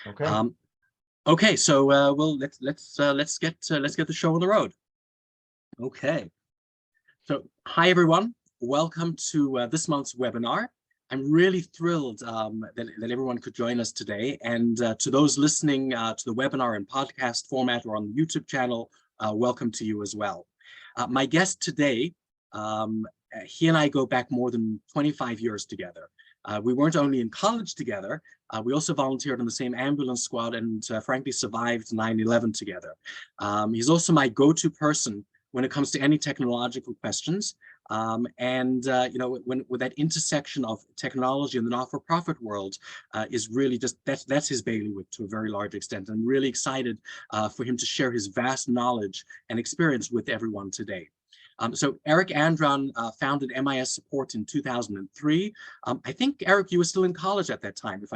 Okay. Um, okay, so well, let's get the show on the road. Okay. So, hi everyone. Welcome to this month's webinar. I'm really thrilled that everyone could join us today. And to those listening to the webinar in podcast format or on the YouTube channel, welcome to you as well. My guest today, he and I go back more than 25 years together. We weren't only in college together, we also volunteered on the same ambulance squad and frankly survived 9/11 together. He's also my go-to person when it comes to any technological questions. You know, with that intersection of technology and the not-for-profit world is really just, that's his bailiwick to a very large extent. I'm really excited for him to share his vast knowledge and experience with everyone today. So Eric Andron founded M.I.S. Support in 2003. I think, Eric, you were still in college at that time, if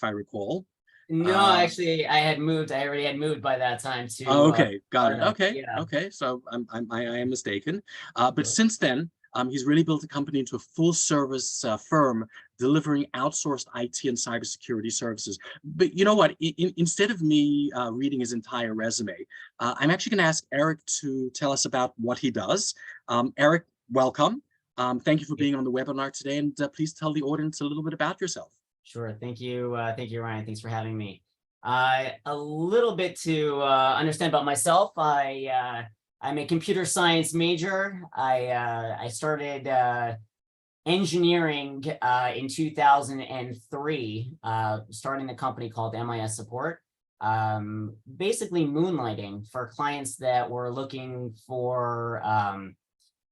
I recall. No, actually, I already had moved by that time to. Oh, okay, got it. startup. Okay, Yeah. okay. So I am mistaken. But since then, he's really built a company into a full-service firm delivering outsourced IT and cybersecurity services. But you know what? Instead of me reading his entire resume, I'm actually going to ask Eric to tell us about what he does. Eric, welcome. Thank you for being on the webinar today, and please tell the audience a little bit about yourself. Sure. Thank you, Ryan. Thanks for having me. A little bit to understand about myself. I'm a computer science major. I started engineering in 2003, starting a company called M.I.S. Support. Basically moonlighting for clients that were looking for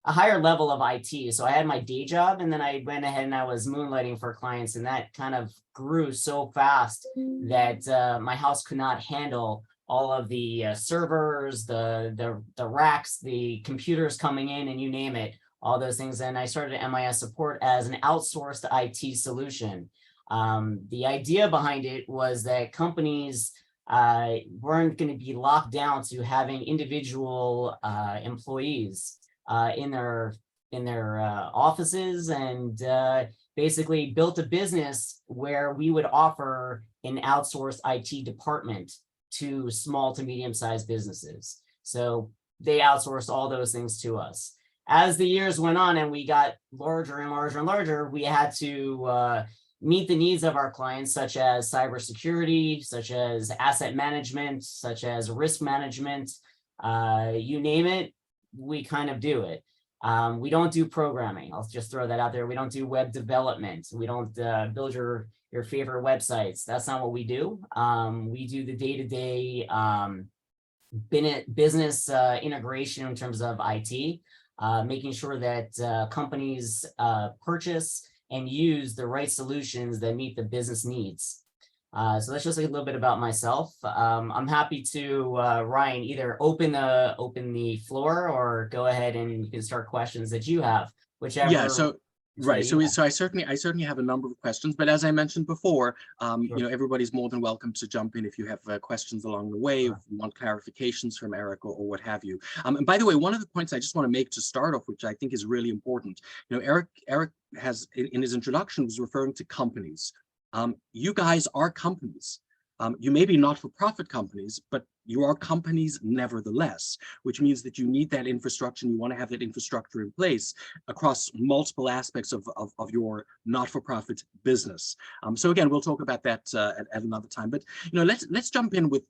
a higher level of IT. So I had my day job, and then I went ahead and I was moonlighting for clients, and that kind of grew so fast that my house could not handle all of the servers, the racks, the computers coming in, and you name it, all those things. And I started M.I.S. Support as an outsourced IT solution. The idea behind it was that companies weren't going to be locked down to having individual employees in their offices, and basically built a business where we would offer an outsourced IT department to small to medium-sized businesses. So they outsourced all those things to us. As the years went on and we got larger and larger and larger, we had to meet the needs of our clients, such as cybersecurity, such as asset management, such as risk management, you name it, we kind of do it. We don't do programming. I'll just throw that out there. We don't do web development. We don't build your favorite websites. That's not what we do. We do the day-to-day business integration in terms of IT, making sure that companies purchase and use the right solutions that meet the business needs. So that's just a little bit about myself. I'm happy to, Ryan, either open the floor or go ahead and you can start questions that you have, whichever. Yeah, so right. So I certainly have a number of questions, but as I mentioned before, Sure. you know, everybody's more than welcome to jump in if you have questions along the way, if you want clarifications from Eric or what have you. And by the way, one of the points I just want to make to start off, which I think is really important, you know, Eric has in his introduction was referring to companies. You guys are companies. You may be not-for-profit companies, but you are companies nevertheless, which means that you need that infrastructure and you want to have that infrastructure in place across multiple aspects of your not-for-profit business. So again, we'll talk about that at another time. But you know, let's jump in with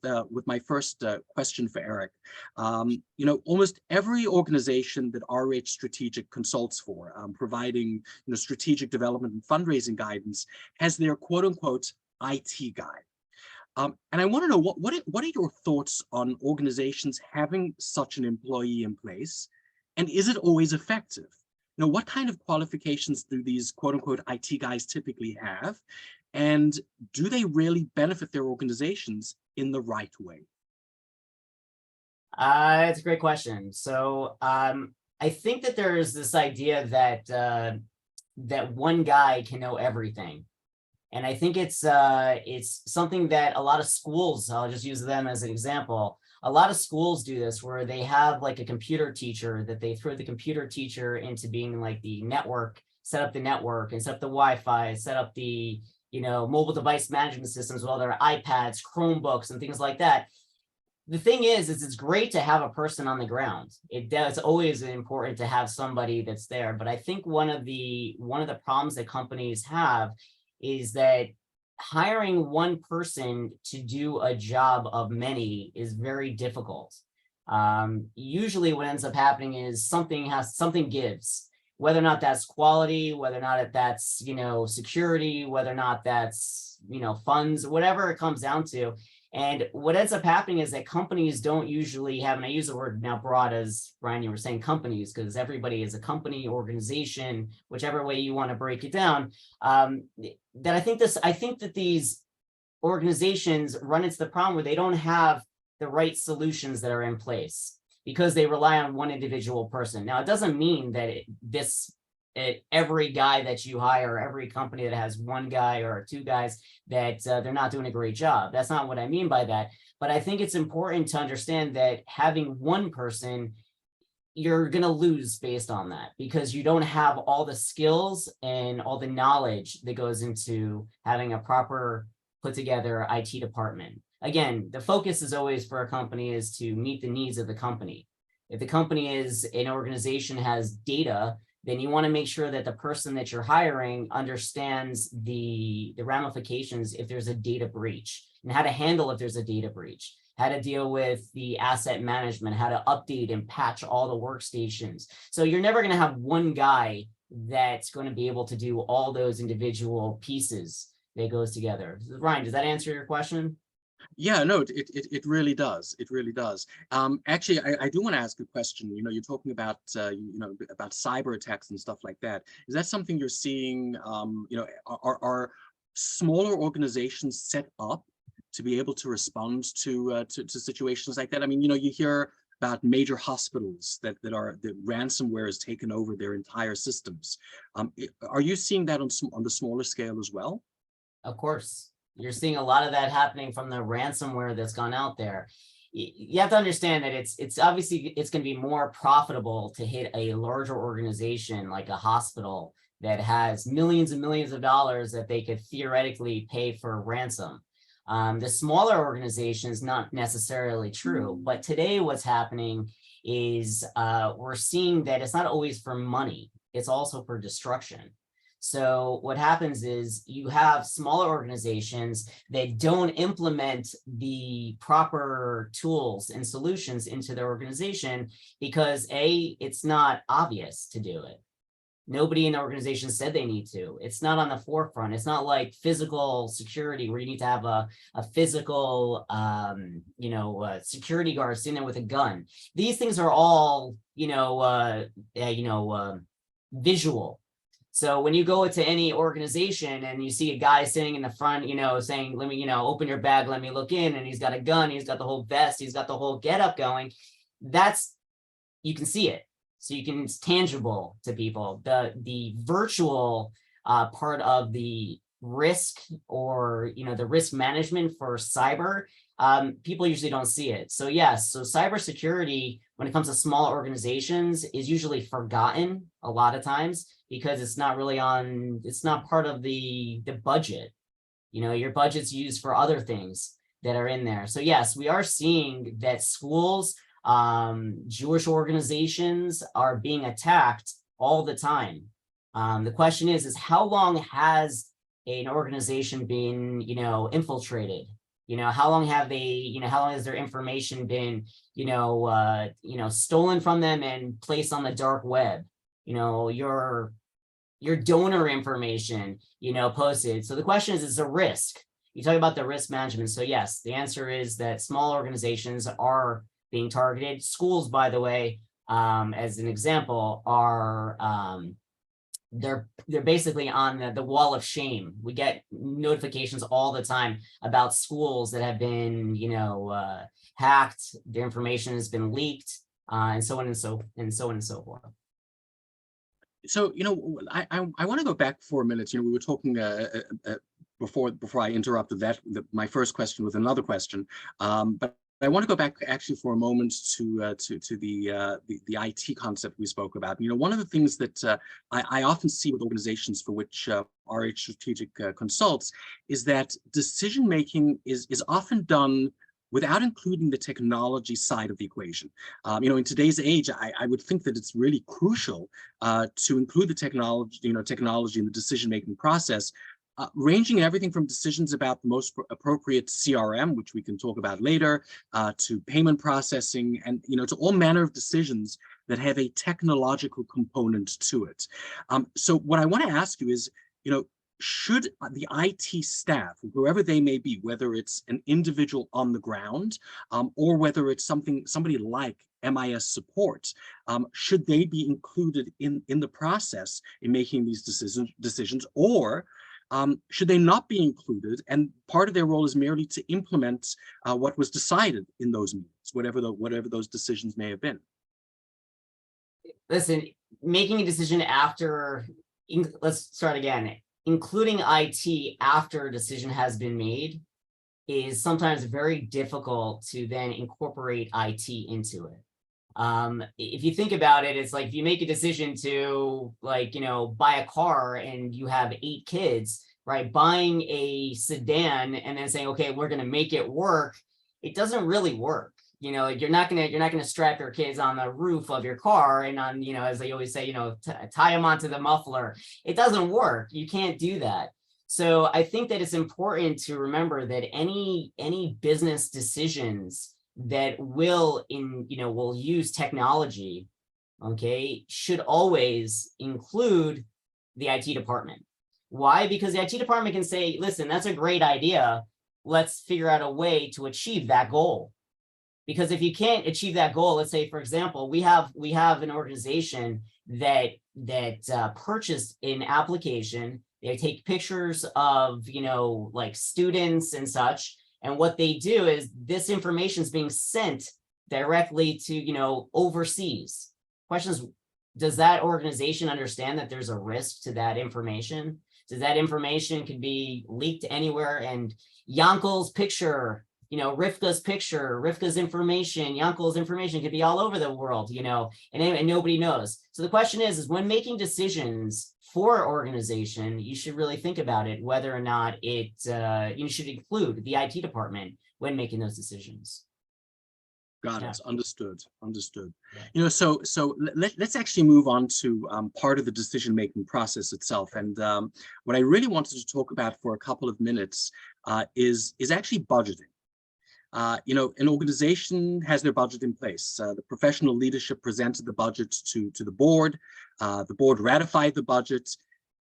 my first question for Eric. You know, almost every organization that RH Strategic consults for, providing strategic development and fundraising guidance, has their quote-unquote IT guy. And I want to know what are your thoughts on organizations having such an employee in place, and is it always effective? You know, what kind of qualifications do these quote unquote IT guys typically have, and do they really benefit their organizations in the right way? It's a great question. So I think that there is this idea that that one guy can know everything. And I think it's something that a lot of schools, I'll just use them as an example, a lot of schools do this where they have like a computer teacher that they throw the computer teacher into being like the network, set up the network and set up the Wi-Fi, set up the mobile device management systems, whether iPads, Chromebooks, and things like that. The thing is it's great to have a person on the ground. It's always important to have somebody that's there. But I think one of the problems that companies have is that hiring one person to do a job of many is very difficult. Usually what ends up happening is something gives, whether or not that's quality, whether or not that's, security, whether or not that's, funds, whatever it comes down to. And what ends up happening is that companies don't usually have, and I use the word now broad, as Brian, you were saying, companies, because everybody is a company, organization, whichever way you want to break it down. That I think that these organizations run into the problem where they don't have the right solutions that are in place because they rely on one individual person. Now, it doesn't mean that every guy that you hire, every company that has one guy or two guys, that they're not doing a great job. That's not what I mean by that. But I think it's important to understand that having one person, you're going to lose based on that, because you don't have all the skills and all the knowledge that goes into having a proper put together IT department. Again, the focus is always for a company is to meet the needs of the company. If the company is an organization has data, then you want to make sure that the person that you're hiring understands the ramifications if there's a data breach, and how to handle if there's a data breach, how to deal with the asset management, how to update and patch all the workstations. So you're never going to have one guy that's going to be able to do all those individual pieces that goes together. Ryan, does that answer your question? Yeah, no, it really does. It really does. Actually, I do want to ask a question. You're talking about about cyber attacks and stuff like that. Is that something you're seeing? Are smaller organizations set up to be able to respond to situations like that? I mean, you hear about major hospitals that ransomware has taken over their entire systems. Are you seeing that on the smaller scale as well? Of course. You're seeing a lot of that happening from the ransomware that's gone out there. You have to understand that it's obviously it's going to be more profitable to hit a larger organization like a hospital that has millions and millions of dollars that they could theoretically pay for ransom. The smaller organizations, not necessarily true, but today what's happening is we're seeing that it's not always for money, it's also for destruction. So what happens is you have smaller organizations that don't implement the proper tools and solutions into their organization because it's not obvious to do it. Nobody in the organization said they need to. It's not on the forefront. It's not like physical security where you need to have a physical, security guard sitting there with a gun. These things are all, visual. So when you go into any organization and you see a guy sitting in the front, saying, let me, open your bag, let me look in, and he's got a gun, he's got the whole vest, he's got the whole getup going, you can see it. So it's tangible to people. The virtual part of the risk or, the risk management for cyber, people usually don't see it. So yes, so cybersecurity, when it comes to small organizations, is usually forgotten a lot of times because it's not part of the budget. Your budget's used for other things that are in there. So yes, we are seeing that schools, Jewish organizations are being attacked all the time. The question is how long has an organization been, infiltrated? How long have they, how long has their information been, stolen from them and placed on the dark web? Your donor information, posted. So the question is a risk. You talk about the risk management. So yes, the answer is that small organizations are being targeted. Schools, by the way, as an example, are they're basically on the wall of shame. We get notifications all the time about schools that have been, hacked. Their information has been leaked, and so on and so forth. So, I want to go back for a minute. We were talking before I interrupted my first question with another question, but I want to go back actually for a moment to the IT concept we spoke about. You know, one of the things that I often see with organizations for which RH Strategic consults is that decision making is often done without including the technology side of the equation. You know, in today's age, I would think that it's really crucial to include the technology in the decision-making process, ranging everything from decisions about the most appropriate CRM, which we can talk about later, to payment processing, and to all manner of decisions that have a technological component to it. So what I want to ask you is, should the IT staff, whoever they may be, whether it's an individual on the ground, or whether it's somebody like MIS support, should they be included in the process in making these decisions, or should they not be included, and part of their role is merely to implement what was decided in those meetings, whatever those decisions may have been? Listen, making a decision after, let's start again, including IT after a decision has been made is sometimes very difficult to then incorporate IT into it. If you think about it, it's like if you make a decision to buy a car and you have 8 kids, right? Buying a sedan and then saying, okay, we're going to make it work. It doesn't really work. You're not gonna strap your kids on the roof of your car and on, as they always say, tie them onto the muffler. It doesn't work. You can't do that. So I think that it's important to remember that any business decisions that will use technology, okay, should always include the IT department. Why? Because the IT department can say, listen, that's a great idea. Let's figure out a way to achieve that goal. Because if you can't achieve that goal, let's say, for example, we have an organization that purchased an application. They take pictures of, like students and such. And what they do is this information is being sent directly to, overseas. Question is, does that organization understand that there's a risk to that information? Does that information could be leaked anywhere, and Yankel's picture, Rivka's picture, Rivka's information, Yankel's information could be all over the world, and nobody knows. So the question is when making decisions for an organization, you should really think about it, whether or not you should include the IT department when making those decisions. Got it. Understood. Yeah. So let's actually move on to part of the decision-making process itself. And what I really wanted to talk about for a couple of minutes is actually budgeting. An organization has their budget in place. The professional leadership presented the budget to the board. The board ratified the budget.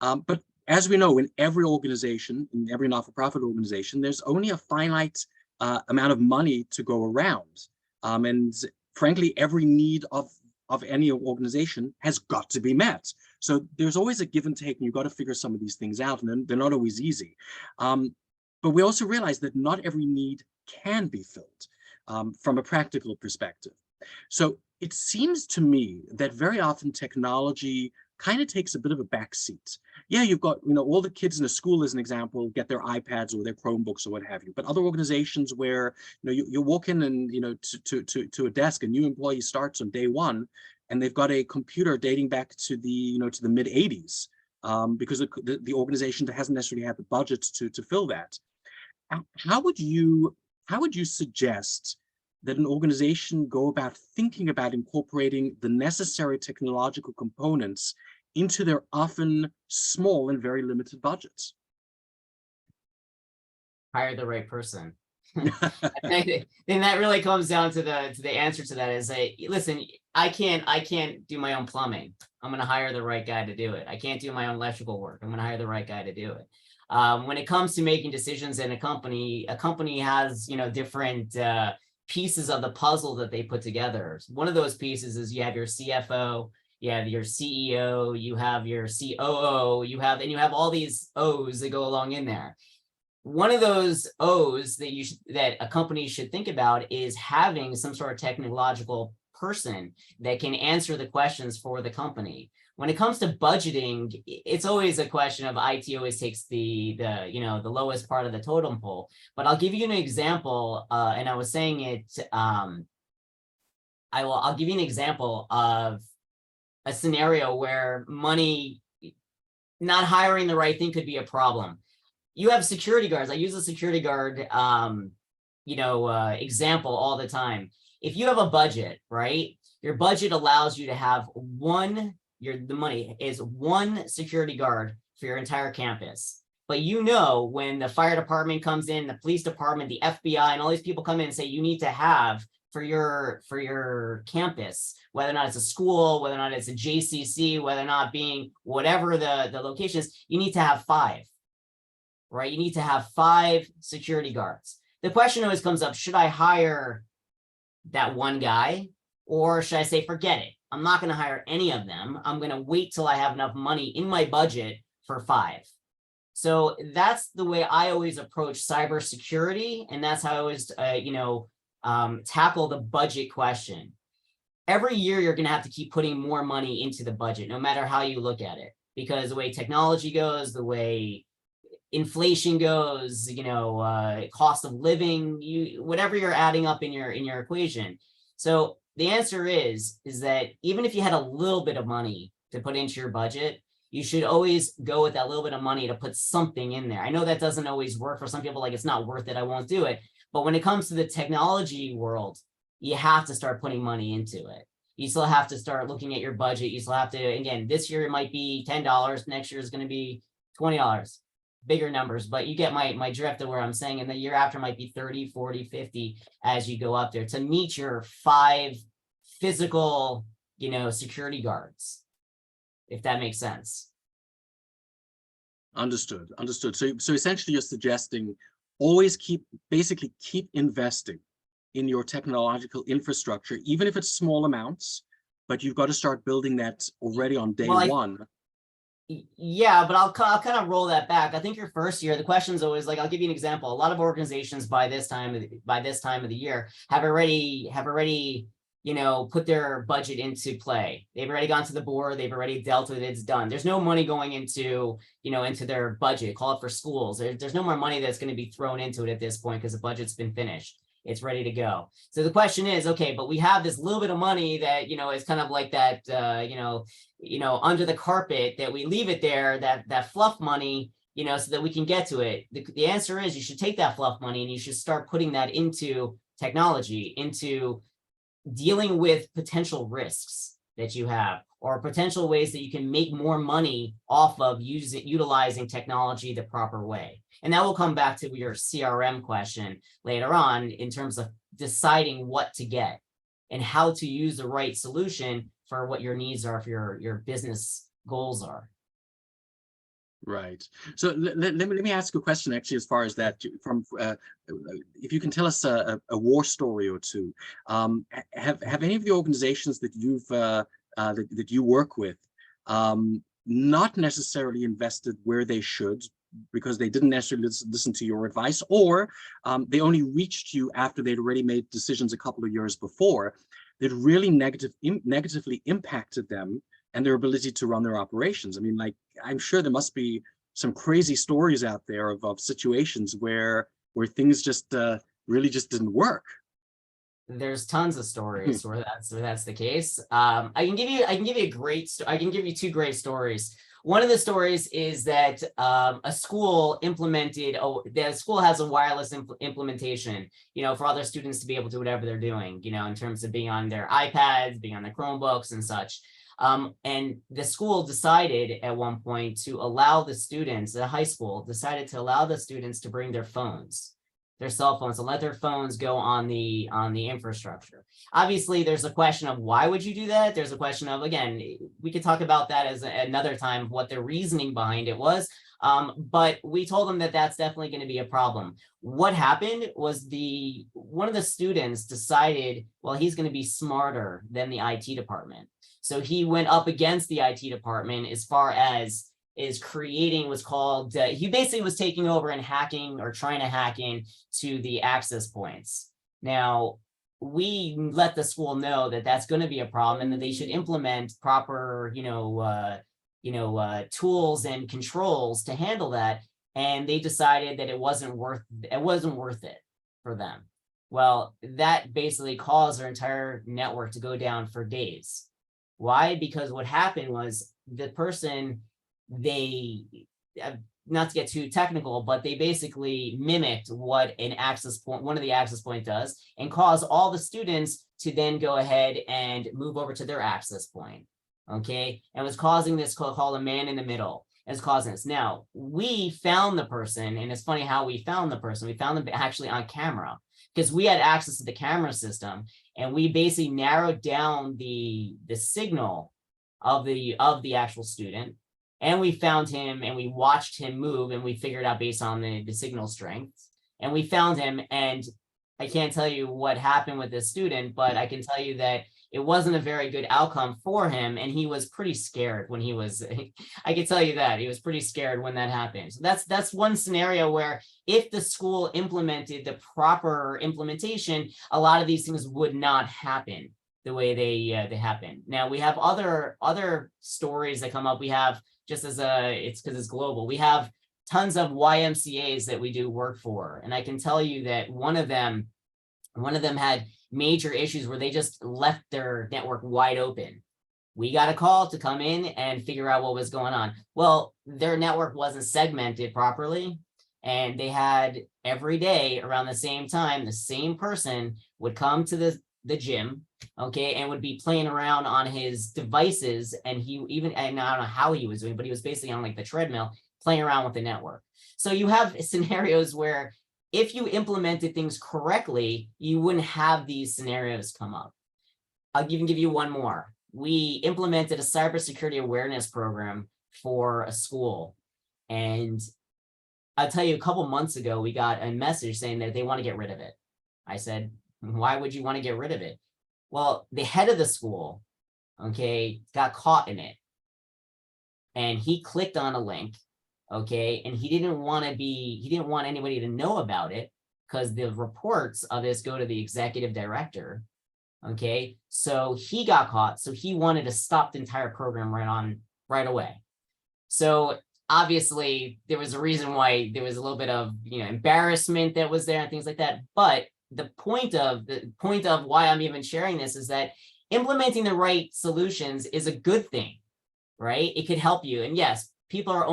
But as we know, in every organization, in every not-for-profit organization, there's only a finite amount of money to go around. And frankly, every need of any organization has got to be met. So there's always a give and take, and you've got to figure some of these things out, and they're not always easy. But we also realize that not every need can be filled from a practical perspective. So it seems to me that very often technology kind of takes a bit of a backseat. Yeah, you've got, all the kids in a school, as an example, get their iPads or their Chromebooks or what have you. But other organizations where, you walk in and, to a desk, a new employee starts on day one, and they've got a computer dating back to the, to the mid 80s, because the organization hasn't necessarily had the budget to fill that. How would you suggest that an organization go about thinking about incorporating the necessary technological components into their often small and very limited budgets? Hire the right person. And that really comes down to the answer to that is, listen, I can't do my own plumbing. I'm going to hire the right guy to do it. I can't do my own electrical work. I'm going to hire the right guy to do it. When it comes to making decisions in a company has, different pieces of the puzzle that they put together. One of those pieces is you have your CFO, you have your CEO, you have your COO, you have all these O's that go along in there. One of those O's that a company should think about is having some sort of technological person that can answer the questions for the company. When it comes to budgeting, it's always a question of IT always takes the lowest part of the totem pole. But I'll give you an example, and I was saying it. I'll give you an example of a scenario where money, not hiring the right thing could be a problem. You have security guards. I use a security guard, example all the time. If you have a budget, right? Your budget allows you to have the money is one security guard for your entire campus. But when the fire department comes in, the police department, the FBI, and all these people come in and say you need to have for your campus, whether or not it's a school, whether or not it's a JCC, whether or not being whatever the location is, you need to have 5, right? You need to have 5 security guards. The question always comes up, should I hire that one guy, or should I say, forget it? I'm not going to hire any of them. I'm going to wait till I have enough money in my budget for 5. So that's the way I always approach cybersecurity. And that's how I always, tackle the budget question. Every year, you're going to have to keep putting more money into the budget, no matter how you look at it, because the way technology goes, the way inflation goes, cost of living, whatever you're adding up in your equation. So the answer is that even if you had a little bit of money to put into your budget, you should always go with that little bit of money to put something in there. I know that doesn't always work for some people, like it's not worth it, I won't do it. But when it comes to the technology world, you have to start putting money into it. You still have to start looking at your budget. You still have to, again, this year it might be $10. Next year is going to be $20. Bigger numbers, but you get my drift of where I'm saying, and the year after might be 30, 40, 50 as you go up there to meet your 5 physical, security guards, if that makes sense. Understood. So essentially you're suggesting always keep investing in your technological infrastructure, even if it's small amounts, but you've got to start building that already on day one. Yeah, but I'll kind of roll that back. I think your first year, the question's always like, I'll give you an example. A lot of organizations by this time of the year have already put their budget into play. They've already gone to the board. They've already dealt with it. It's done. There's no money going into their budget. Call it for schools. There's no more money that's going to be thrown into it at this point because the budget's been finished. It's ready to go. So the question is, okay, but we have this little bit of money that, is kind of like that, under the carpet that we leave it there, that fluff money, so that we can get to it. The answer is you should take that fluff money and you should start putting that into technology, into dealing with potential risks that you have, or potential ways that you can make more money off of utilizing technology the proper way. And that will come back to your CRM question later on in terms of deciding what to get and how to use the right solution for what your needs are, for your business goals are. Right. So let me ask you a question actually, as far as that, from if you can tell us a war story or two. Have any of the organizations that you've that you work with not necessarily invested where they should, because they didn't necessarily listen to your advice, or they only reached you after they'd already made decisions a couple of years before, that really negatively impacted them and their ability to run their operations? I mean, like, I'm sure there must be some crazy stories out there of situations where things just really just didn't work. There's tons of stories where that's the case. I can give you 2 great stories. One of the stories is that a school the school has a wireless implementation, for other students to be able to do whatever they're doing, in terms of being on their iPads, being on their Chromebooks and such. And the school decided at one point to allow the students, the high school decided to allow the students to bring their cell phones, and let their phones go on the infrastructure. Obviously, there's a question of why would you do that? There's a question of, again, we could talk about that as another time, what the reasoning behind it was. But we told them that that's definitely going to be a problem. What happened was one of the students decided, well, he's going to be smarter than the IT department. So he went up against the IT department as far as creating what's called, he basically was taking over and hacking or trying to hack in to the access points. Now, we let the school know that that's going to be a problem and that they should implement proper, tools and controls to handle that. And they decided that it wasn't worth it for them. Well, that basically caused their entire network to go down for days. Why? Because what happened was the person, not to get too technical, but they basically mimicked what one of the access point does, and caused all the students to then go ahead and move over to their access point. Okay, and was causing this called a man in the middle. Is causing this. Now, we found the person, and it's funny how we found the person. We found them actually on camera, because we had access to the camera system, and we basically narrowed down the signal of the actual student, and we found him, and we watched him move, and we figured out based on the signal strength, and we found him. And I can't tell you what happened with this student, but I can tell you that it wasn't a very good outcome for him, and he was pretty scared when he was, I can tell you that, he was pretty scared when that happened. So that's one scenario where if the school implemented the proper implementation, a lot of these things would not happen the way they happen. Now, we have other stories that come up. We have, just as it's because it's global, we have tons of YMCAs that we do work for. And I can tell you that one of them had major issues where they just left their network wide open. We got a call to come in and figure out what was going on. Well, their network wasn't segmented properly, and they had every day around the same time, the same person would come to the gym, okay, and would be playing around on his devices. And and I don't know how he was doing, but he was basically on like the treadmill playing around with the network. So you have scenarios where if you implemented things correctly, you wouldn't have these scenarios come up. I'll even give you one more. We implemented a cybersecurity awareness program for a school. And I'll tell you, a couple months ago, we got a message saying that they want to get rid of it. I said, why would you want to get rid of it? Well, the head of the school, okay, got caught in it. And he clicked on a link. Okay, and he didn't want anybody to know about it, because the reports of this go to the executive director. Okay, so he got caught. So he wanted to stop the entire program right away. So obviously there was a reason why there was a little bit of embarrassment that was there and things like that. But the point of why I'm even sharing this is that implementing the right solutions is a good thing, right? It could help you. And yes, people are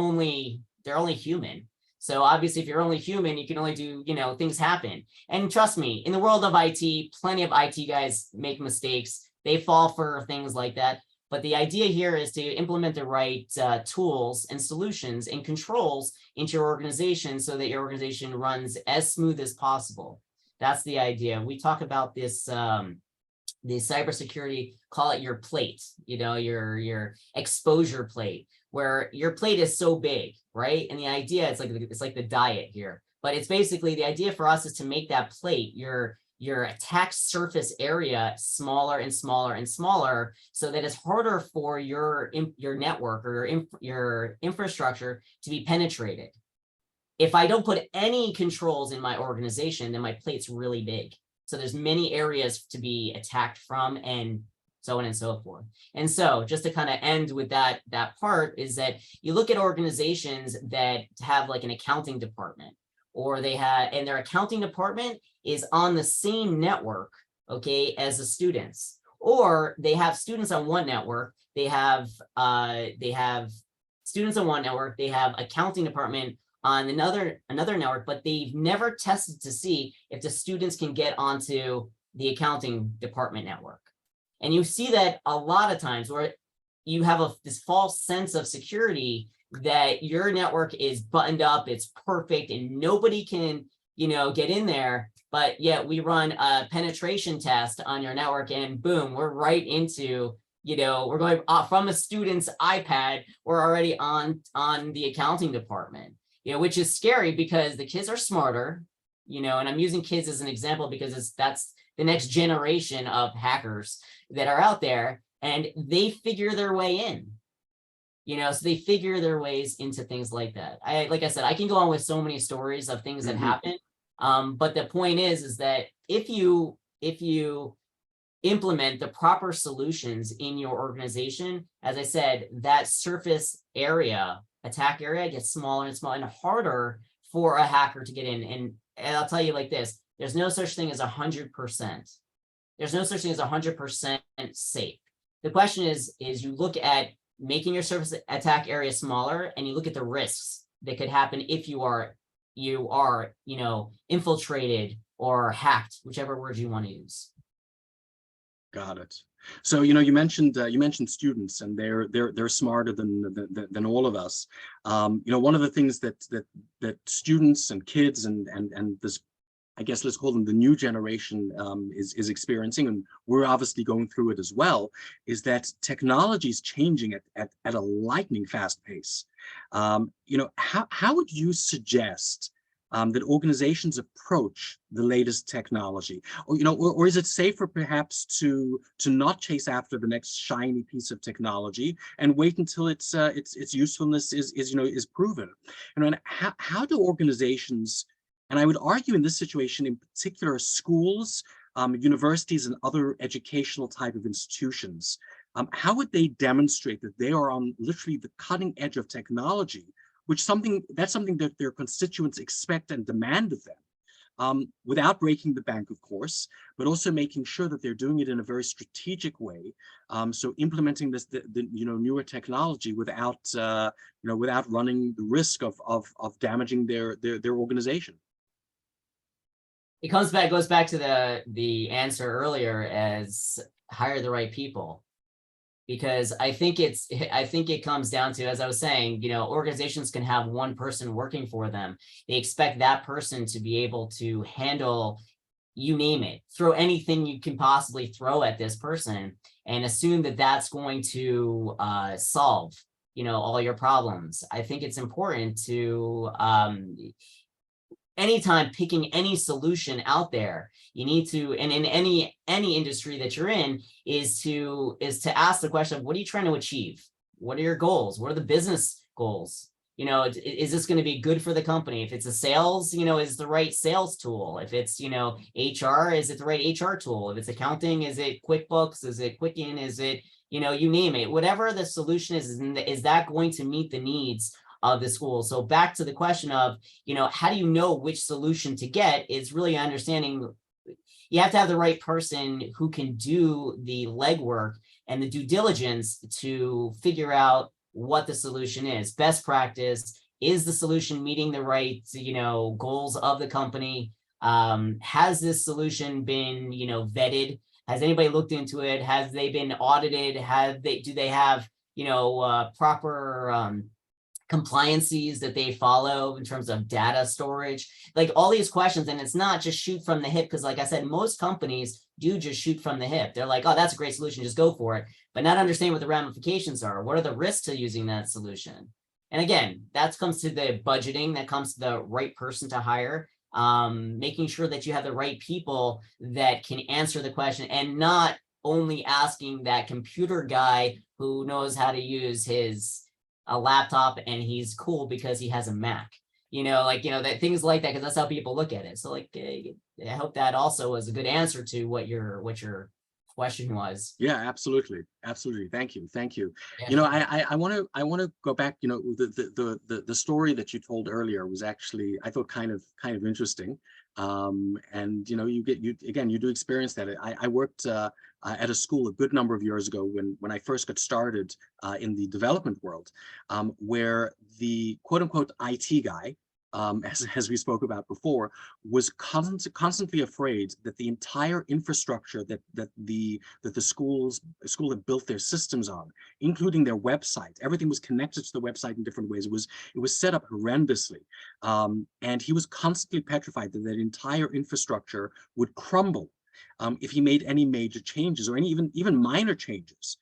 they're only human. So obviously, if you're only human, you can only do, things happen. And trust me, in the world of IT, plenty of IT guys make mistakes. They fall for things like that. But the idea here is to implement the right tools and solutions and controls into your organization so that your organization runs as smooth as possible. That's the idea. We talk about this, the cybersecurity, call it your plate, your exposure plate, where your plate is so big, right? And the idea, it's like the diet here, but it's basically the idea for us is to make that plate, your attack surface area, smaller and smaller and smaller, so that it's harder for your network or your infrastructure to be penetrated. If I don't put any controls in my organization, then my plate's really big. So there's many areas to be attacked from, and so on and so forth. And so just to kind of end with that part is that you look at organizations that have like an accounting department, or and their accounting department is on the same network, okay, as the students, or they have students on one network, they have students on one network, they have accounting department on another network, but they've never tested to see if the students can get onto the accounting department network. And you see that a lot of times where you have this false sense of security that your network is buttoned up, it's perfect, and nobody can, get in there. But yet we run a penetration test on your network, and boom, we're right into, we're going from a student's iPad, we're already on the accounting department, which is scary because the kids are smarter, and I'm using kids as an example because that's the next generation of hackers that are out there, and they figure their way in, so they figure their ways into things like that. Like I said, I can go on with so many stories of things that happen. But the point is that if you if you implement the proper solutions in your organization, as I said, that surface area, attack area, gets smaller and smaller and harder for a hacker to get in. And I'll tell you like this, there's no such thing as 100%. There's no such thing as 100% safe. The question is you look at making your surface attack area smaller, and you look at the risks that could happen if you are, infiltrated or hacked, whichever word you want to use. Got it. So you mentioned students, and they're smarter than all of us. One of the things that students and kids and this, I guess let's call them the new generation, is experiencing, and we're obviously going through it as well, is that technology is changing at a lightning fast pace. How would you suggest that organizations approach the latest technology, or is it safer perhaps to not chase after the next shiny piece of technology and wait until its usefulness is proven? And how do organizations, and I would argue in this situation in particular, schools, universities, and other educational type of institutions, how would they demonstrate that they are on literally the cutting edge of technology, that's something that their constituents expect and demand of them, without breaking the bank, of course, but also making sure that they're doing it in a very strategic way. So implementing the newer technology without running the risk of damaging their organization. It goes back to the answer earlier as hire the right people. Because I think it comes down to, as I was saying, organizations can have one person working for them. They expect that person to be able to handle, you name it, throw anything you can possibly throw at this person, and assume that that's going to solve, all your problems. I think it's important to, anytime picking any solution out there, you need to, and in any industry that you're in, is to ask the question of, what are you trying to achieve? What are your goals? What are the business goals? Is this going to be good for the company? If it's a sales, is the right sales tool? If it's, HR, is it the right HR tool? If it's accounting, is it QuickBooks? Is it Quicken? Is it, you name it, whatever the solution is that going to meet the needs of the school? So back to the question of, how do you know which solution to get, is really understanding you have to have the right person who can do the legwork and the due diligence to figure out what the solution is. Best practice, is the solution meeting the right, goals of the company? Has this solution been, vetted? Has anybody looked into it? Has they been audited? Do they have, proper compliances that they follow in terms of data storage, like all these questions? And it's not just shoot from the hip, because like I said, most companies do just shoot from the hip. They're like, oh, that's a great solution, just go for it, but not understand what the ramifications are. What are the risks to using that solution? And again, that comes to the budgeting, that comes to the right person to hire, making sure that you have the right people that can answer the question, and not only asking that computer guy who knows how to use a laptop and he's cool because he has a Mac, that things like that, because that's how people look at it. So I hope that also was a good answer to what your question was. Yeah, absolutely. Thank you. Yeah. I want to go back. The story that you told earlier was actually, I thought, kind of interesting. And you do experience that. I worked at a school a good number of years ago when I first got started in the development world, where the quote unquote IT guy, as we spoke about before, was constantly afraid that the entire infrastructure that the school had built their systems on, including their website, everything was connected to the website in different ways. It was set up horrendously, and he was constantly petrified that that entire infrastructure would crumble if he made any major changes, or any even minor changes.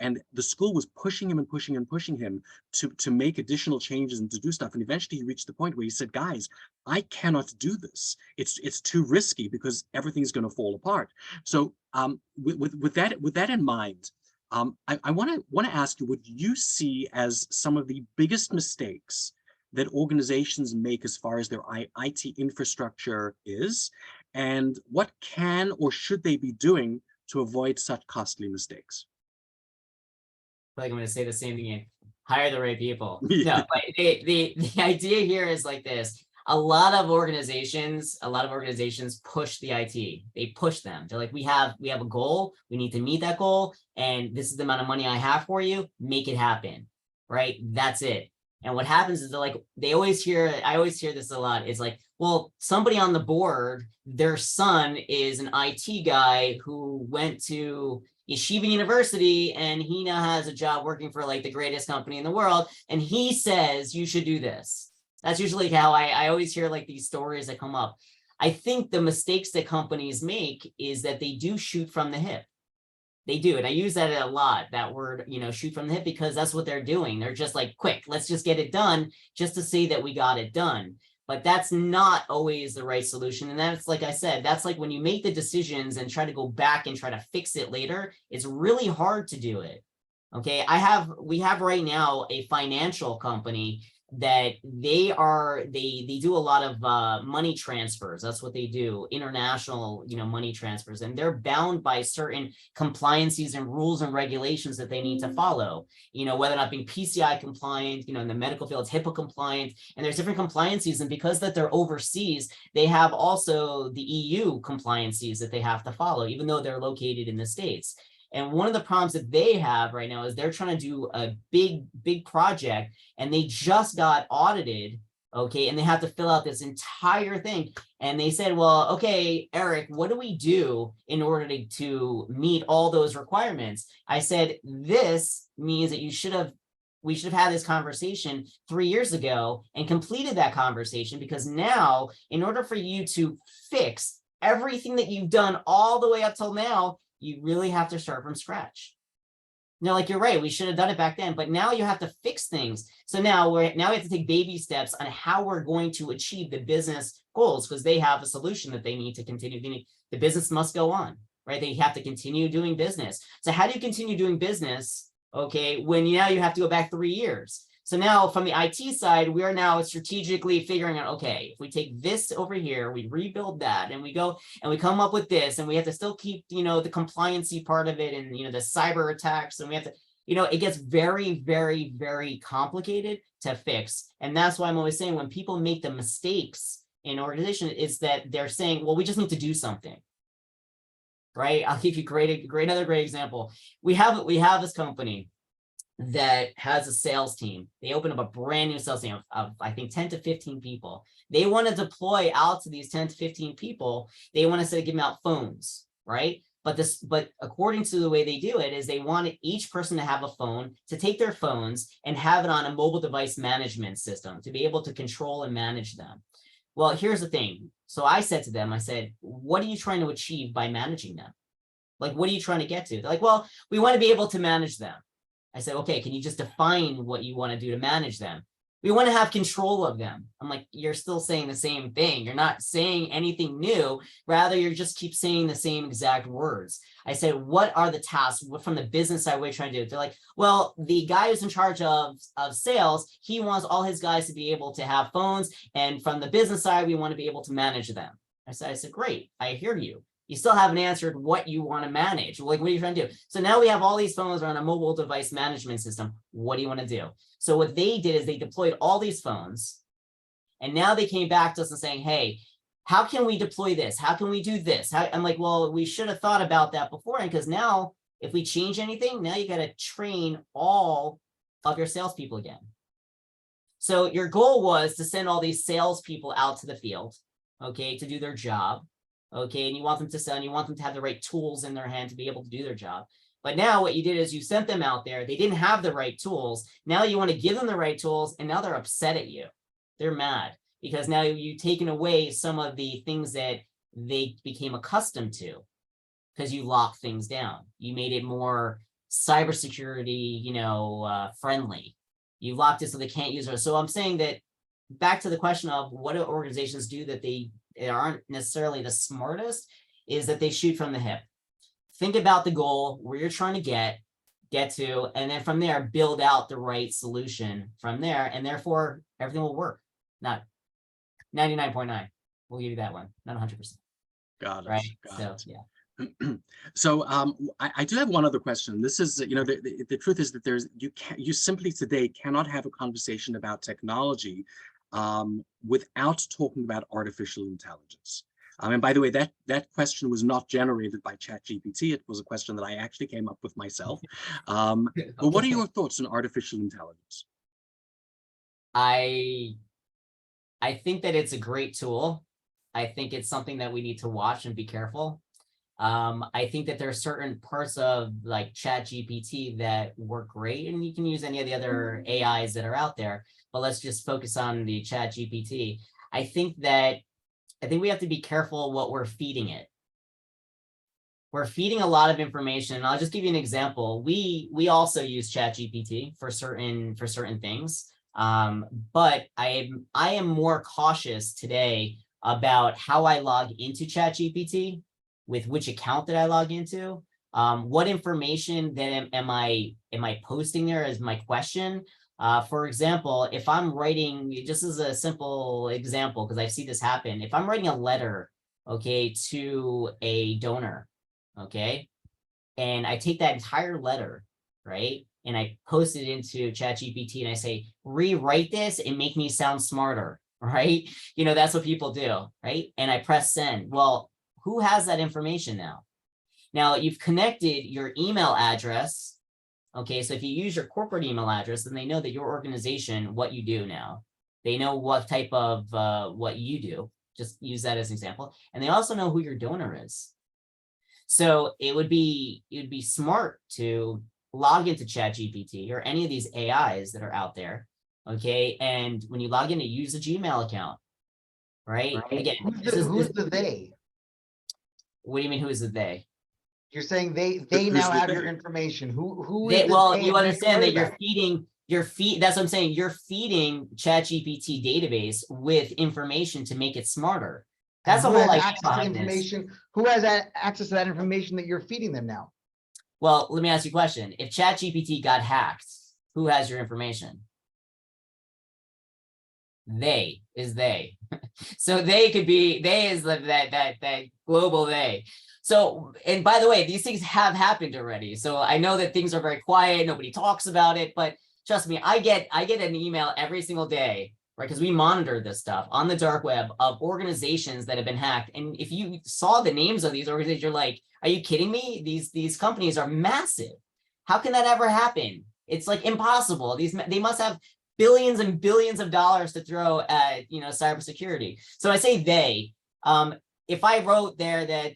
And the school was pushing him and pushing him to make additional changes and to do stuff. And eventually he reached the point where he said, guys, I cannot do this. It's too risky because everything's going to fall apart. So with that in mind, I want to ask you what you see as some of the biggest mistakes that organizations make as far as their IT infrastructure is, And what can or should they be doing to avoid such costly mistakes? I feel like I'm going to say the same thing again. Hire the right people. Yeah. No, but the idea here is like this. A lot of organizations push the IT. They push them. They're like, we have a goal. We need to meet that goal. And this is the amount of money I have for you. Make it happen. Right? That's it. And what happens is I always hear this a lot. It's like, well, somebody on the board, their son is an IT guy who went to Yeshiva University, and he now has a job working for like the greatest company in the world. And he says, you should do this. That's usually how I always hear like these stories that come up. I think the mistakes that companies make is that they do shoot from the hip. They do. And I use that a lot, that word, shoot from the hip, because that's what they're doing. They're just like, quick, let's just get it done just to say that we got it done. But that's not always the right solution. And that's, like I said, that's like when you make the decisions and try to go back and try to fix it later, it's really hard to do it. Okay. We have right now a financial company that they do a lot of money transfers. That's what they do, international, money transfers, and they're bound by certain compliances and rules and regulations that they need to follow, whether or not being PCI compliant, in the medical field, it's HIPAA compliant, and there's different compliances. And because that they're overseas, they have also the EU compliances that they have to follow, even though they're located in the States. And one of the problems that they have right now is they're trying to do a big project, and they just got audited. Okay. And they have to fill out this entire thing. And they said, well, okay, Eric, what do we do in order to meet all those requirements? I said, this means that we should have had this conversation 3 years ago and completed that conversation, because now, in order for you to fix everything that you've done all the way up till now, you really have to start from scratch. Like, you're right, we should have done it back then, but now you have to fix things. So now we have to take baby steps on how we're going to achieve the business goals, because they have a solution that they need to continue. The business must go on, right? They have to continue doing business. So how do you continue doing business, okay, when now you have to go back 3 years? So now from the IT side, we are now strategically figuring out, okay, if we take this over here, we rebuild that, and we go and we come up with this, and we have to still keep, the compliancy part of it, and, the cyber attacks, and we have to, it gets very, very, very complicated to fix. And that's why I'm always saying, when people make the mistakes in organization, is that they're saying, well, we just need to do something. Right? I'll give you another great example. We have this company that has a sales team. They open up a brand new sales team of I think 10 to 15 people. They want to deploy out to these 10 to 15 people. They want to give them out phones, right? But according to the way they do it, is they want each person to have a phone, to take their phones and have it on a mobile device management system to be able to control and manage them. Well, here's the thing. So I said to them, what are you trying to achieve by managing them? Like, what are you trying to get to? They're like, well, we want to be able to manage them. I said, okay, can you just define what you want to do to manage them? We want to have control of them. I'm like, you're still saying the same thing. You're not saying anything new. Rather, you just keep saying the same exact words. I said, what are the tasks from the business side? What are you trying to do? They're like, well, the guy who's in charge of sales, he wants all his guys to be able to have phones. And from the business side, we want to be able to manage them. I said, great, I hear you. You still haven't answered what you want to manage. Like, what are you trying to do? So now we have all these phones on a mobile device management system. What do you want to do? So what they did is they deployed all these phones, and now they came back to us and saying, hey, how can we deploy this? How can we do this? I'm like, well, we should have thought about that beforehand, because now if we change anything, now you got to train all of your salespeople again. So your goal was to send all these salespeople out to the field, okay, to do their job. Okay, and you want them to sell, and you want them to have the right tools in their hand to be able to do their job. But now what you did is you sent them out there. They didn't have the right tools. Now you want to give them the right tools, and now they're upset at you. They're mad because now you've taken away some of the things that they became accustomed to, because you locked things down. You made it more cybersecurity, friendly. You locked it so they can't use it. So I'm saying that back to the question of what do organizations do that they aren't necessarily the smartest, is that they shoot from the hip. Think about the goal, where you're trying to get to, and then from there, build out the right solution from there, and therefore everything will work. Not 99.9. We'll give you that one, not 100%. Got it. right? Got So it. yeah. So I do have one other question. This is, the truth is that you simply today cannot have a conversation about technology without talking about artificial intelligence. And by the way, that question was not generated by ChatGPT. It was a question that I actually came up with myself. But what are Okay. your thoughts on artificial intelligence? I I think that it's a great tool. I think it's something that we need to watch and be careful. I think that there are certain parts of like Chat GPT that work great, and you can use any of the other AIs that are out there, but let's just focus on the Chat GPT. I think we have to be careful what we're feeding it. We're feeding a lot of information. And I'll just give you an example. We also use Chat GPT for certain things. But I am more cautious today about how I log into Chat GPT, with which account that I log into. What information that am I posting there is my question. For example, if I'm writing, just as a simple example, because I see this happen, if I'm writing a letter, okay, to a donor, okay, and I take that entire letter, right, and I post it into ChatGPT and I say, rewrite this and make me sound smarter, right? That's what people do, right? And I press send. Well, who has that information now? Now you've connected your email address. Okay, so if you use your corporate email address, then they know that your organization, what you do now. They know what type of what you do. Just use that as an example. And they also know who your donor is. So it would be smart to log into ChatGPT or any of these AIs that are out there. Okay, and when you log in, to use a Gmail account, right? Again, who's the they? What do you mean? Who is the they? You're saying they Who's now the have they? your information. Who is Well, they? you understand that you're That? feeding that's what I'm saying. You're feeding ChatGPT database with information to make it smarter. That's the who whole has idea access to behind this. information? Who has access to that information that you're feeding them now? Well, let me ask you a question. If ChatGPT got hacked, who has your information? They. So they could be, they is that global they. So, and by the way, these things have happened already. So I know that things are very quiet, nobody talks about it, but trust me, I get an email every single day, right? Because we monitor this stuff on the dark web of organizations that have been hacked. And if you saw the names of these organizations, you're like, are you kidding me? These companies are massive. How can that ever happen? It's like impossible. They must have billions and billions of dollars to throw at cybersecurity. So I say they. If I wrote there that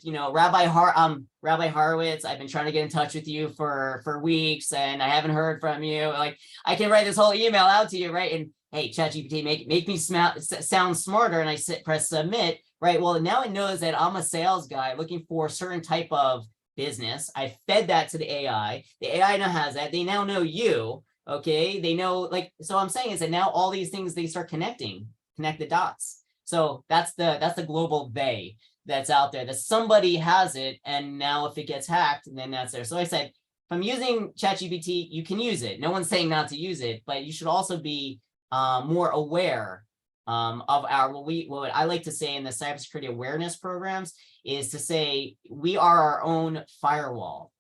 Rabbi Horowitz, I've been trying to get in touch with you for weeks and I haven't heard from you. Like I can write this whole email out to you, right? And hey, ChatGPT, make me sound smarter, and I press submit, right? Well, now it knows that I'm a sales guy looking for a certain type of business. I fed that to the AI. The AI now has that. They now know you. Okay, they know, like, so I'm saying is that now all these things, they start connect the dots. So that's the global they that's out there, that somebody has it, and now if it gets hacked, then that's there. So I said, if I'm using ChatGPT, you can use it. No one's saying not to use it, but you should also be more aware of what I like to say in the cybersecurity awareness programs is to say we are our own firewall.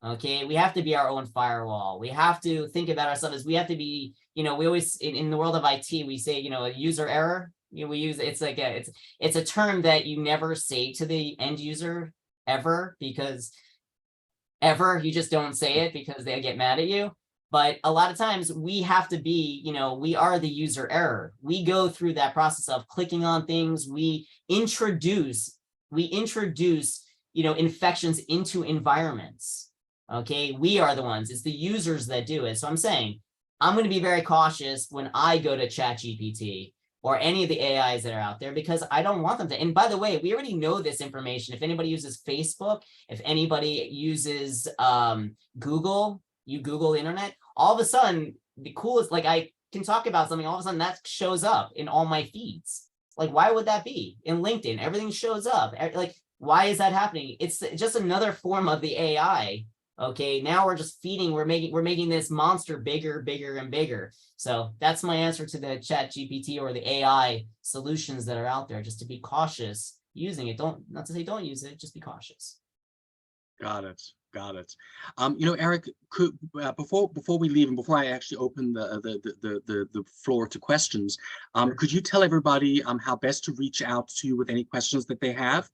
Okay, we have to be our own firewall. We have to think about ourselves as we have to be, we always, in the world of IT, we say, a user error. We use, it's like it's a term that you never say to the end user ever, because you just don't say it because they get mad at you. But a lot of times we have to be, we are the user error. We go through that process of clicking on things. We introduce, infections into environments. Okay, we are the ones, it's the users that do it. So I'm saying, I'm going to be very cautious when I go to ChatGPT or any of the AIs that are out there, because I don't want them to. And by the way, we already know this information. If anybody uses Facebook, if anybody uses Google, you Google the internet, all of a sudden, the coolest, like I can talk about something, all of a sudden that shows up in all my feeds. Like, why would that be? In LinkedIn, everything shows up. Like, why is that happening? It's just another form of the AI. Okay, now we're just feeding, we're making this monster bigger and bigger. So that's my answer to the Chat GPT or the AI solutions that are out there, just to be cautious using it, not to say don't use it, just be cautious. Got it. Got it. Eric, could before we leave and before I actually open the floor to questions, Sure. could you tell everybody how best to reach out to you with any questions that they have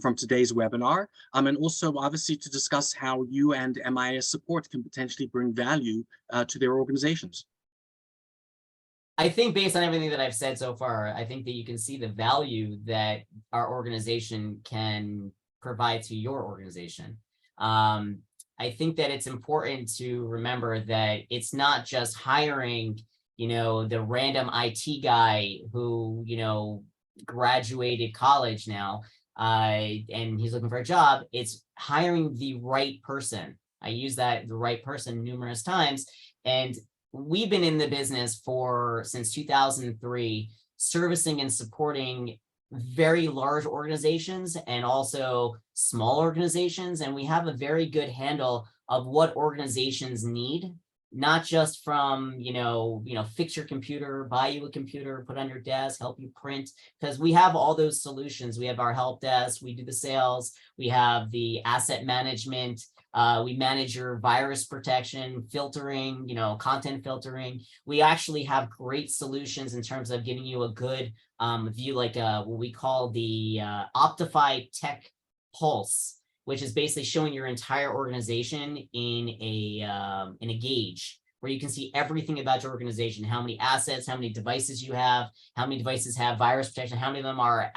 from today's webinar, and also obviously to discuss how you and MIS support can potentially bring value to their organizations? I think based on everything that I've said so far, I think that you can see the value that our organization can provide to your organization. I think that it's important to remember that it's not just hiring, the random IT guy who, graduated college now, and he's looking for a job. It's hiring the right person. I use the right person numerous times. And we've been in the business since 2003, servicing and supporting very large organizations and also small organizations. And we have a very good handle of what organizations need, not just from, fix your computer, buy you a computer, put on your desk, help you print, because we have all those solutions. We have our help desk, we do the sales, we have the asset management, we manage your virus protection, filtering, content filtering. We actually have great solutions in terms of giving you a good view, like what we call the Optify Tech Pulse, which is basically showing your entire organization in a gauge where you can see everything about your organization, how many assets, how many devices you have, how many devices have virus protection, how many of them are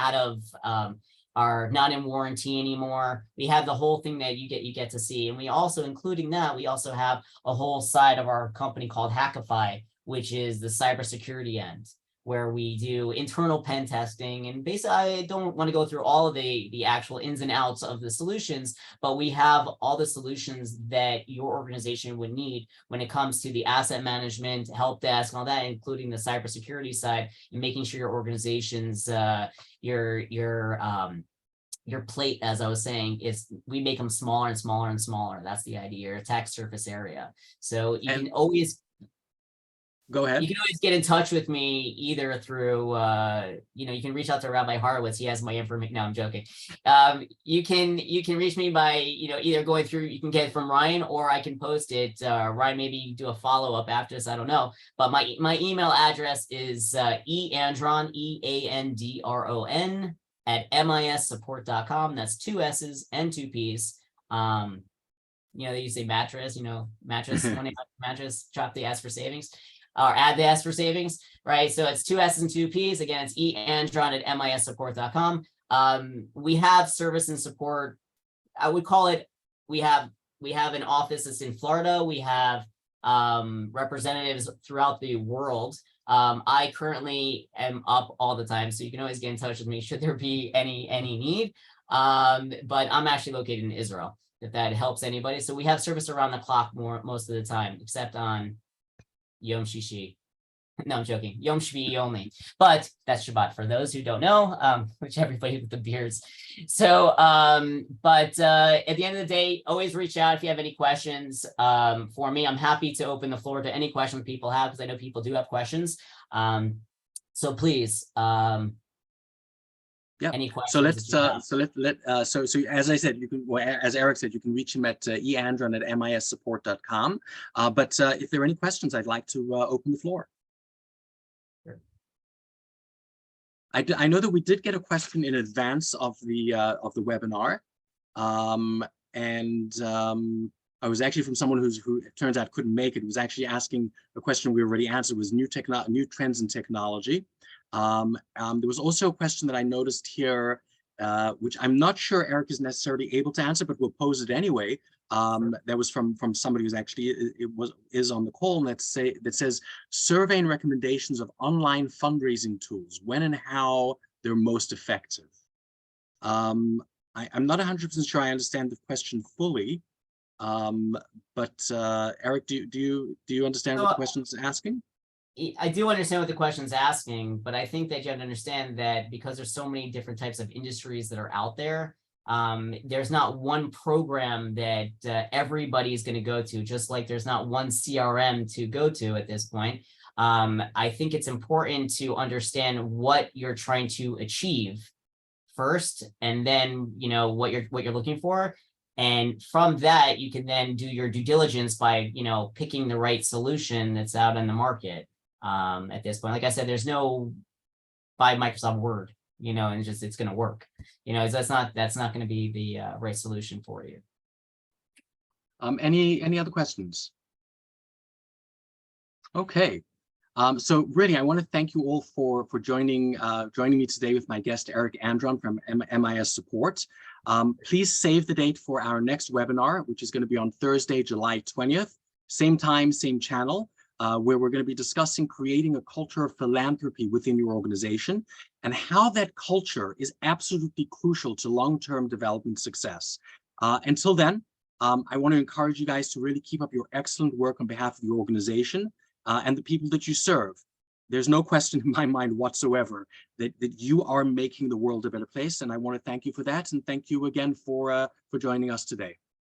are not in warranty anymore. We have the whole thing that you get to see. And we also, including that, we also have a whole side of our company called Hackify, which is the cybersecurity end, where we do internal pen testing. And basically, I don't want to go through all of the actual ins and outs of the solutions, but we have all the solutions that your organization would need when it comes to the asset management, help desk, and all that, including the cybersecurity side, and making sure your organization's your plate, as I was saying, is we make them smaller and smaller and smaller. That's the idea, your attack surface area. So you can always go ahead. You can always get in touch with me either through, you can reach out to Rabbi Horowitz. He has my information. No, I'm joking. You can reach me by, either going through, you can get it from Ryan, or I can post it. Ryan, maybe do a follow-up after this. I don't know. But my email address is eandron, EANDRON @MISsupport.com. That's 2 S's and 2 P's. They use a mattress, mattress, 1-800 mattress, drop the S for savings, or add the S for savings, right? So it's 2 S's and 2 P's. Again, it's eandron @MISsupport.com. We have service and support. I would call it, we have an office that's in Florida. We have representatives throughout the world. I currently am up all the time, so you can always get in touch with me should there be any need. But I'm actually located in Israel, if that helps anybody. So we have service around the clock most of the time, except on Yom Shishi. No, I'm joking. Yom Shvi only. But that's Shabbat for those who don't know, which everybody with the beards. So, but at the end of the day, always reach out if you have any questions for me. I'm happy to open the floor to any questions people have, because I know people do have questions. So please, yeah. Any questions? So as I said, you can, as Eric said, you can reach him at eandron @MISsupport.com. But if there are any questions, I'd like to open the floor. Sure. I know that we did get a question in advance of the webinar, and I was actually from someone who it turns out couldn't make it. It was actually asking a question we already answered, was new trends in technology. There was also a question that I noticed here, which I'm not sure Eric is necessarily able to answer, but we'll pose it anyway. That was from somebody who's actually is on the call, and that says survey and recommendations of online fundraising tools, when and how they're most effective. I'm not 100% sure I understand the question fully, but Eric, do you understand what the question is asking? I do understand what the question's asking, but I think that you have to understand that because there's so many different types of industries that are out there, there's not one program that everybody's going to go to, just like there's not one CRM to go to at this point. I think it's important to understand what you're trying to achieve first, and then, you know, what you're looking for. And from that, you can then do your due diligence by, you know, picking the right solution that's out in the market. At this point, like I said, there's no buy Microsoft Word, you know, and it's going to work, you know, that's not going to be the right solution for you. Any other questions? Okay. So really, I want to thank you all for joining me today with my guest, Eric Andron from M.I.S Support. Please save the date for our next webinar, which is going to be on Thursday, July 20th, same time, same channel, where we're going to be discussing creating a culture of philanthropy within your organization and how that culture is absolutely crucial to long-term development success. Until then, I want to encourage you guys to really keep up your excellent work on behalf of your organization and the people that you serve. There's no question in my mind whatsoever that you are making the world a better place, and I want to thank you for that, and thank you again for joining us today.